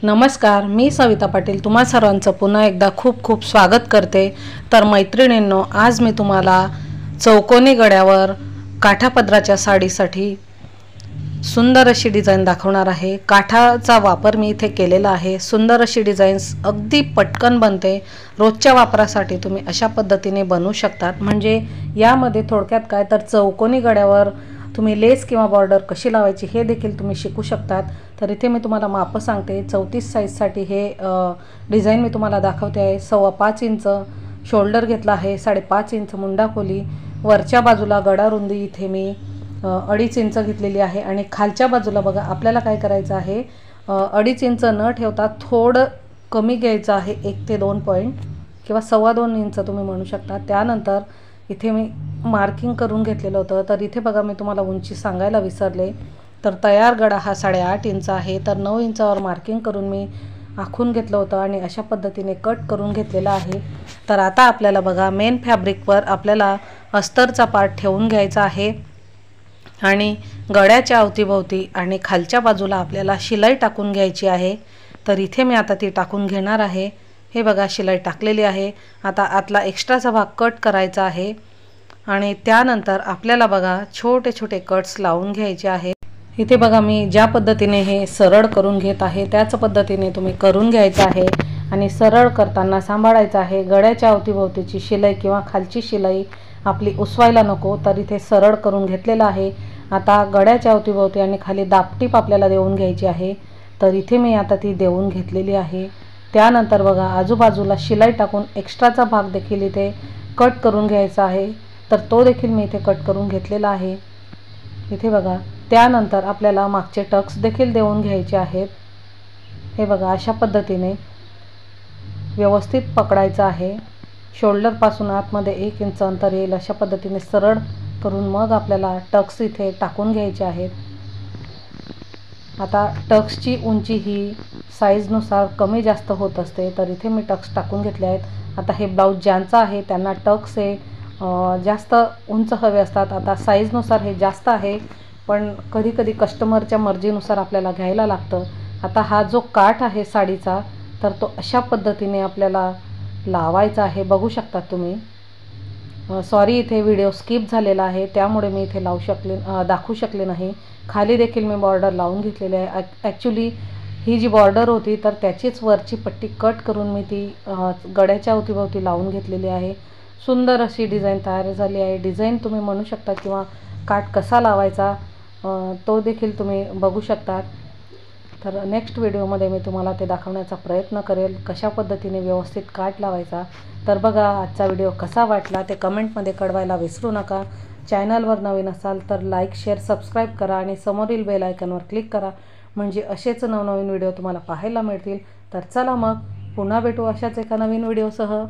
नमस्कार, मी सविता पाटील तुम्हा सर्वांचं पुन्हा एकदा खूप खूप स्वागत करते। तर मैत्रिणींनो, आज मी तुम्हाला चौकोनी गळ्यावर काठापदराच्या साडीसाठी सुंदर अशी डिझाइन दाखवणार आहे। काठाचा वापर मी इथे केलेला आहे। सुंदर अशी डिझाईन्स अगदी पटकन बनते। रोजच्या वापरासाठी तुम्ही अशा पद्धतीने बनवू शकतात। म्हणजे यामध्ये थोडक्यात काय तर चौकोनी गळ्यावर तुम्ही लेस किंवा बॉर्डर कशी लावायची हे देखील तुम्ही शिकू शकतात। तर इथे मी तुम्हाला माप सांगते। 34 साइजसाठी हे डिझाइन मी तुम्हाला दाखवते आहे। 5.25 इंच शोल्डर घेतला आहे, 5.5 इंच मुंडा खोली, वरच्या बाजूला गळा रुंदी इथे मी 2.5 इंच घेतलेली आहे आणि खालच्या बाजूला बघा आपल्याला काय करायचं आहे, 2.5 इंच न ठेवता थोडं कमी घ्यायचं आहे, 1 ते 2 पॉइंट किंवा 2.25 इंच तुम्ही म्हणू शकता। त्यानंतर इथे मी मार्किंग करून घेतलेलं होतं। तर इथे बघा मी तुम्हाला उंची सांगायला विसरले। तर तयार गळा हा 8.5 इंच आहे। तर 9 इंचावर मार्किंग करून मी आखून घेतलं होतं आणि अशा पद्धतीने कट करून घेतलेला आहे। तर आता आपल्याला बघा मेन फॅब्रिकवर आपल्याला अस्तरचा पार्ट ठेवून घ्यायचा आहे आणि गळ्याच्या अवतीभोवती आणि खालच्या बाजूला आपल्याला शिलाई टाकून घ्यायची आहे। तर इथे मी आता ती टाकून घेणार आहे। हे बघा शिलाई टाकलेली आहे। आता आतला एक्स्ट्राचा भाग कट करायचा आहे आणि त्यानंतर आपल्याला बघा छोटे छोटे कट्स लावून घ्यायचे आहे। इथे बघा मी ज्या पद्धतीने हे सरळ करून घेत आहे त्याच पद्धतीने तुम्ही करून घ्यायचं आहे आणि सरळ करताना सांभाळायचं आहे गळ्याच्या अवतीभोवतीची शिलाई किंवा खालची शिलाई आपली उसवायला नको। तर इथे सरळ करून घेतलेला आहे। आता गळ्याच्या अवतीभोवती आणि खाली दापटीप आपल्याला देऊन घ्यायची आहे। तर इथे मी आता ती देऊन घेतलेली आहे। त्यानंतर बघा आजूबाजूला शिलाई टाकून एक्स्ट्राचा भाग देखील इथे कट करून घ्यायचा आहे। तर तो देखील मी इथे कट करून घेतलेला आहे। इथे बघा त्यानंतर आपल्याला मागचे टक्स देखील देऊन घ्यायचे आहेत। हे बघा अशा पद्धतीने व्यवस्थित पकडायचं आहे। शोल्डर पासून आतमध्ये 1 इंच अंतर येईल अशा पद्धतीने सरळ करून मग आपल्याला टक्स इथे टाकून घ्यायचे आहेत। आता टक्सची उंची ही साईजनुसार कमी जास्त होत असते। तर इथे मी टक्स टाकून घेतले आहेत। आता हे ब्लाऊज ज्यांचा आहे त्यांना टक्स हे जास्त उंच हवे असतात। आता साईजनुसार हे जास्त आहे, पण कधी कधी कस्टमरच्या मर्जीनुसार आपल्याला घ्यायला लागतं। आता हा जो काठ आहे साडीचा तर तो अशा पद्धतीने आपल्याला लावायचा आहे। बघू शकता तुम्ही। सॉरी इथे व्हिडिओ स्किप झालेला आहे त्यामुळे मी इथे दाखवू शकले नाही। खाली देखील मी बॉर्डर लावून घेतलेली आहे। ॲक्च्युली ही जी बॉर्डर होती तर त्याचीच वरची पट्टी कट करून मी ती गळ्याच्या अवतीभोवती लावून घेतलेली आहे। सुंदर अशी डिझाईन तयार झाली आहे। डिझाईन तुम्ही म्हणू शकता किंवा काठ कसा लावायचा तो देखील तुम्ही बघू शकतात। तर नेक्स्ट व्हिडिओमध्ये मी तुम्हाला ते दाखवण्याचा प्रयत्न करेल कशा पद्धतीने व्यवस्थित काठ लावायचा। तर बघा आजचा व्हिडिओ कसा वाटला ते कमेंटमध्ये कळवायला विसरू नका। चॅनलवर नवीन असाल तर लाईक शेअर सबस्क्राईब करा आणि समोरील बेल आयकॉनवर क्लिक करा, म्हणजे असेच नवनवीन व्हिडिओ तुम्हाला पाहायला मिळतील। तर चला मग पुन्हा भेटू अशाच एका नवीन व्हिडिओसह।